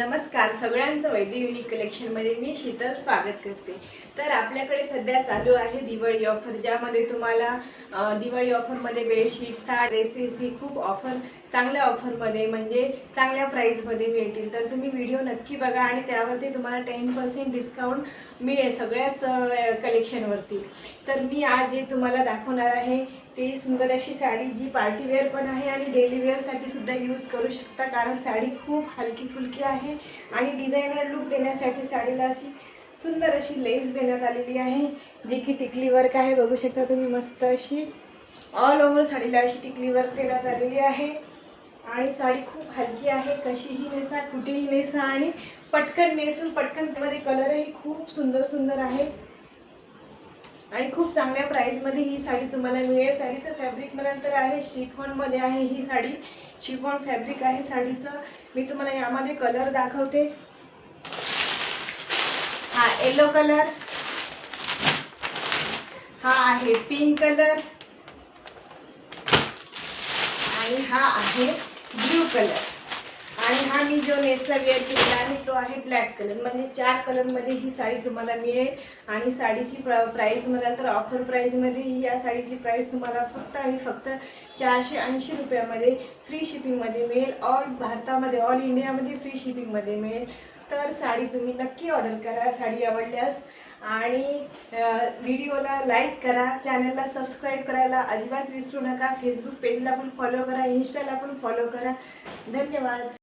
नमस्कार सगळ्यांचं वैद्य युनिक कलेक्शनमध्ये मी शीतल स्वागत करते। तर आपल्याकडे सध्या चालू आहे दिवाळी ऑफर, ज्यामध्ये तुम्हाला दिवाळी ऑफरमध्ये बेडशीट, साडी, ड्रेसेस ही खूप ऑफर चांगल्या ऑफरमध्ये म्हणजे चांगल्या प्राईसमध्ये मिळतील। तर तुम्ही व्हिडिओ नक्की बघा आणि त्यावरती तुम्हाला 10% डिस्काउंट मिळेल सगळ्याच कलेक्शनवरती। तर मी आज जे तुम्हाला दाखवणार आहे ती सुंदर अशी साडी, जी पार्टी वेअर पण आहे आणि डेली वेअरसाठी सुद्धा यूज करू शकता, कारण साडी खूप हलकी फुलकी आहे आणि डिझायनर लुक देण्यासाठी साडीला अशी सुंदर अशी लेस देण्यात आलेली आहे, जी की टिकली वर्क आहे। बघू शकता तुम्ही, मस्त अशी ऑल ओव्हर साडीला अशी टिकली वर्क देण्यात आलेली आहे आणि साडी खूप हलकी आहे, कशीही नेसा, कुठेही नेसा आणि पटकन नेसून पटकन मध्ये कलरही खूप सुंदर सुंदर आहे आणि खूप चांगल्या प्राइसमध्ये ही साडी तुम्हाला मिळेल। साडीचं फॅब्रिक म्हणाल तर आहे शिफॉनमध्ये आहे ही साडी, शिफॉन फॅब्रिक आहे साडीचं। मी तुम्हाला यामध्ये कलर दाखवते। हा येलो कलर, हा आहे पिंक कलर आणि हा आहे ब्लू कलर आणि हा मी जो नेसला वेअर केलेला आहे तो आहे ब्लॅक कलर। म्हणजे 4 कलरमध्ये ही साडी तुम्हाला मिळेल आणि साडीची प्राइस म्हणाल तर ऑफर प्राइसमध्ये ही या साडीची प्राइस तुम्हाला फक्त आणि फक्त 480 रुपयामध्ये फ्री शिपिंगमध्ये मिळेल। ऑल भारतामध्ये, ऑल इंडियामध्ये फ्री शिपिंगमध्ये मिळेल। तर साडी तुम्ही नक्की ऑर्डर करा साडी आवडल्यास आणि व्हिडिओला लाईक करा, चॅनलला सबस्क्राईब करायला अजिबात विसरू नका। फेसबुक पेजला पण फॉलो करा, इंस्टाला पण फॉलो करा। धन्यवाद।